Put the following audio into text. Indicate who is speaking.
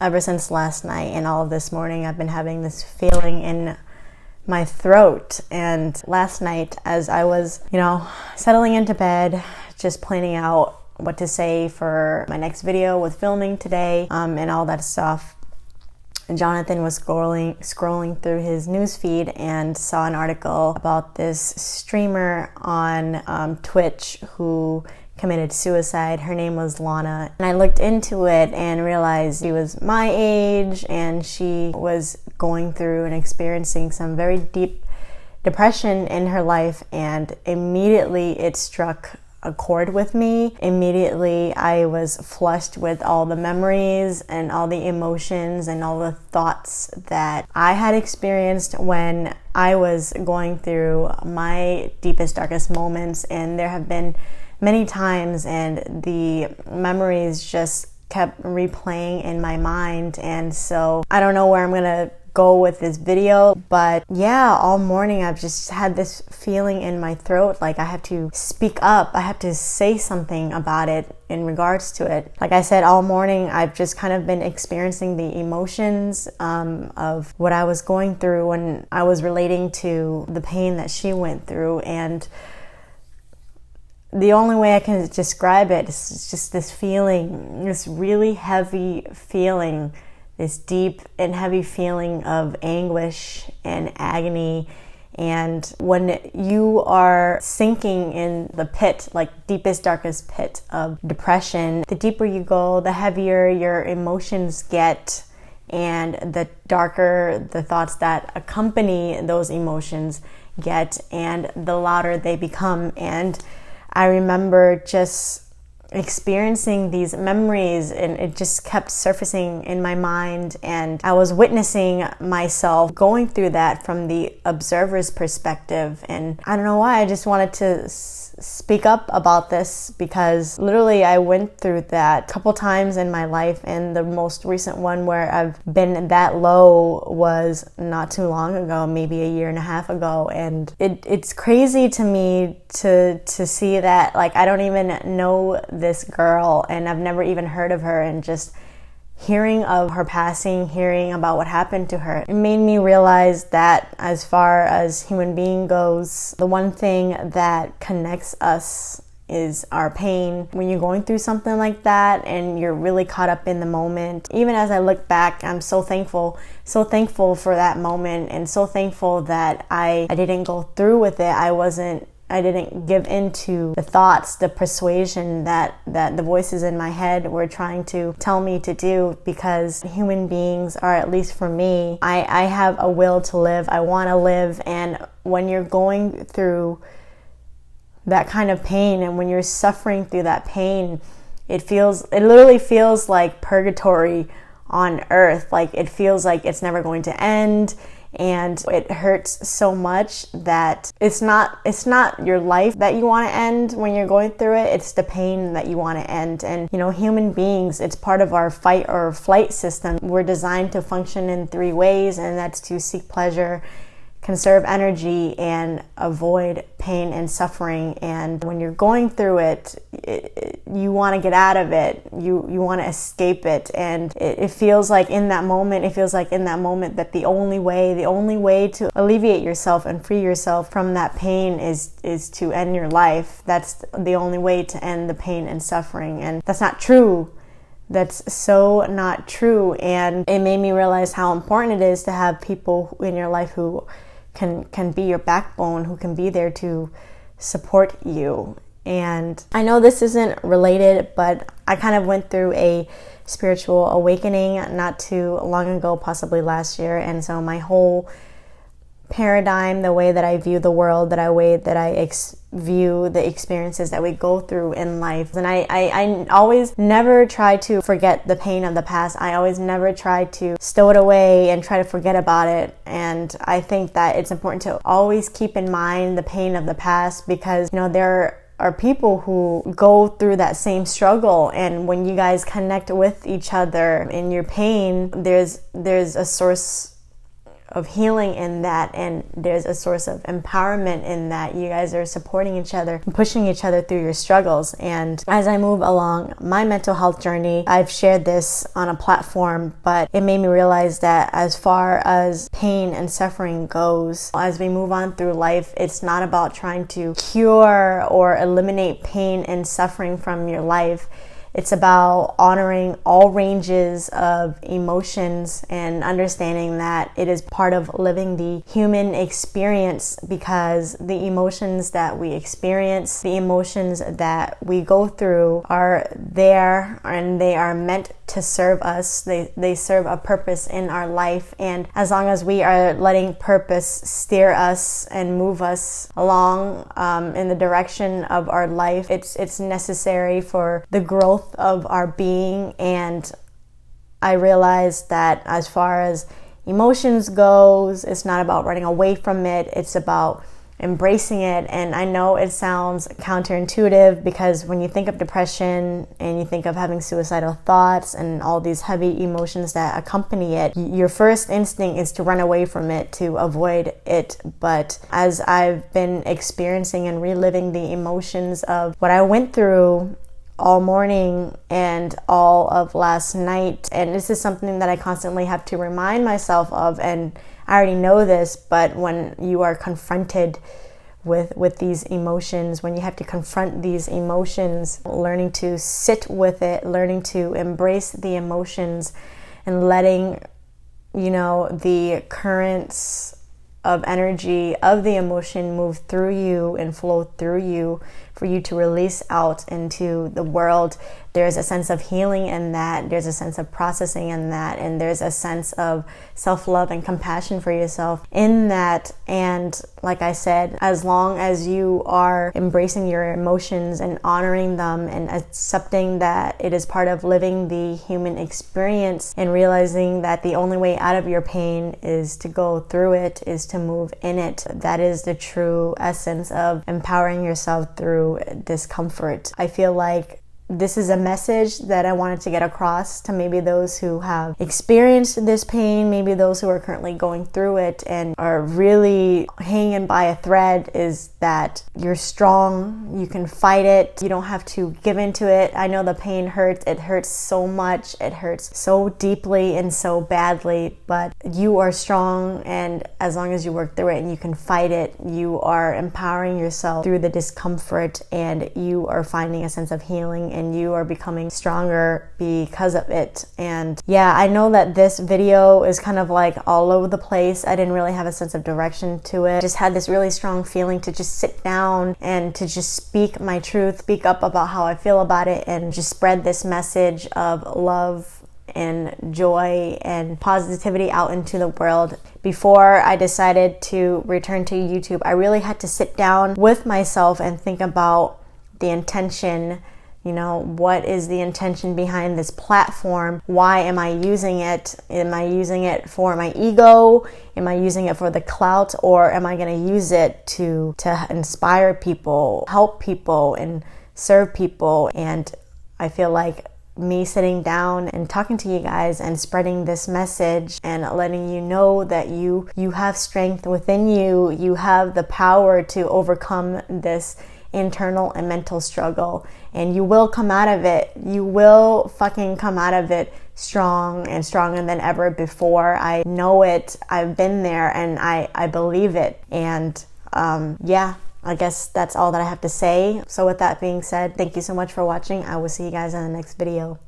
Speaker 1: Ever since last night and all of this morning, I've been having this feeling in my throat. And last night, as I was, settling into bed, just planning out what to say for my next video with filming today, and all that stuff, Jonathan was scrolling through his newsfeed and saw an article about this streamer on Twitch who committed suicide. Her name was Lana, and I looked into it and realized she was my age and she was going through and experiencing some very deep depression in her life, and immediately it struck a chord with me. Immediately I was flushed with all the memories and all the emotions and all the thoughts that I had experienced when I was going through my deepest, darkest moments. And there have been many times, and the memories just kept replaying in my mind. And so I don't know where I'm gonna go with this video, but yeah, all morning I've just had this feeling in my throat, like I have to speak up, I have to say something about it in regards to it. Like I said, all morning I've just kind of been experiencing the emotions of what I was going through when I was relating to the pain that she went through. And the only way I can describe it is just this feeling, this really heavy feeling, this deep and heavy feeling of anguish and agony. And when you are sinking in the pit, like deepest, darkest pit of depression, the deeper you go, the heavier your emotions get, and the darker the thoughts that accompany those emotions get, and the louder they become. And I remember just experiencing these memories, and it just kept surfacing in my mind, and I was witnessing myself going through that from the observer's perspective. And I don't know why, I just wanted to speak up about this, because literally I went through that a couple times in my life, and the most recent one where I've been that low was not too long ago, maybe a year and a half ago. And it's crazy to me to see that, like, I don't even know this girl and I've never even heard of her, and just hearing of her passing, hearing about what happened to her, it made me realize that as far as human being goes, the one thing that connects us is our pain. When you're going through something like that and you're really caught up in the moment, even as I look back, I'm so thankful for that moment, and so thankful that I didn't go through with it. I didn't give in to the thoughts, the persuasion that the voices in my head were trying to tell me to do, because human beings are, at least for me, I have a will to live. I want to live. And when you're going through that kind of pain, and when you're suffering through that pain, it literally feels like purgatory on earth. Like, it feels like it's never going to end. And it hurts so much that it's not your life that you want to end when you're going through it, it's the pain that you want to end. And human beings, it's part of our fight or flight system. We're designed to function in 3 ways, and that's to seek pleasure, conserve energy, and avoid pain and suffering. And when you're going through it, you want to get out of it. You want to escape it. And it feels like in that moment that the only way to alleviate yourself and free yourself from that pain is to end your life. That's the only way to end the pain and suffering. And that's not true. That's so not true. And it made me realize how important it is to have people in your life who can be your backbone, who can be there to support you. And I know this isn't related, but I kind of went through a spiritual awakening not too long ago, possibly last year. And so my whole paradigm, the way that I view the world, view the experiences that we go through in life. And I always never try to forget the pain of the past. I always never try to stow it away and try to forget about it. And I think that it's important to always keep in mind the pain of the past, because there are people who go through that same struggle, and when you guys connect with each other in your pain, there's a source of healing in that, and there's a source of empowerment in that. You guys are supporting each other and pushing each other through your struggles. And as I move along my mental health journey, I've shared this on a platform, but it made me realize that as far as pain and suffering goes, as we move on through life, it's not about trying to cure or eliminate pain and suffering from your life. It's about honoring all ranges of emotions and understanding that it is part of living the human experience, because the emotions that we experience, the emotions that we go through are there and they are meant to serve us. They serve a purpose in our life, and as long as we are letting purpose steer us and move us along in the direction of our life, it's necessary for the growth of our being. And I realized that as far as emotions goes, it's not about running away from it, it's about embracing it. And I know it sounds counterintuitive, because when you think of depression and you think of having suicidal thoughts and all these heavy emotions that accompany it, your first instinct is to run away from it, to avoid it. But as I've been experiencing and reliving the emotions of what I went through all morning and all of last night, and this is something that I constantly have to remind myself of, and I already know this, but when you are confronted with these emotions, when you have to confront these emotions, learning to sit with it, learning to embrace the emotions, and letting, the currents of energy of the emotion move through you and flow through you for you to release out into the world. There's a sense of healing in that, there's a sense of processing in that, and there's a sense of self-love and compassion for yourself in that. And like I said, as long as you are embracing your emotions and honoring them and accepting that it is part of living the human experience, and realizing that the only way out of your pain is to go through it, is to move in it, that is the true essence of empowering yourself through discomfort. I feel like this is a message that I wanted to get across to maybe those who have experienced this pain, maybe those who are currently going through it and are really hanging by a thread, is that you're strong, you can fight it, you don't have to give into it. I know the pain hurts, it hurts so much, it hurts so deeply and so badly, but you are strong, and as long as you work through it and you can fight it, you are empowering yourself through the discomfort, and you are finding a sense of healing, and you are becoming stronger because of it. And yeah, I know that this video is kind of like all over the place. I didn't really have a sense of direction to it. Just had this really strong feeling to just sit down and to just speak my truth, speak up about how I feel about it, and just spread this message of love and joy and positivity out into the world. Before I decided to return to YouTube, I really had to sit down with myself and think about the intention. What is the intention behind this platform? Why am I using it? Am I using it for my ego? Am I using it for the clout? Or am I going to use it to inspire people, help people, and serve people? And I feel like me sitting down and talking to you guys and spreading this message and letting you know that you have strength within you. You have the power to overcome this internal and mental struggle, and you will come out of it. You will fucking come out of it strong and stronger than ever before. I know it. I've been there, and I believe it. And yeah, I guess that's all that I have to say. So with that being said, thank you so much for watching. I will see you guys in the next video.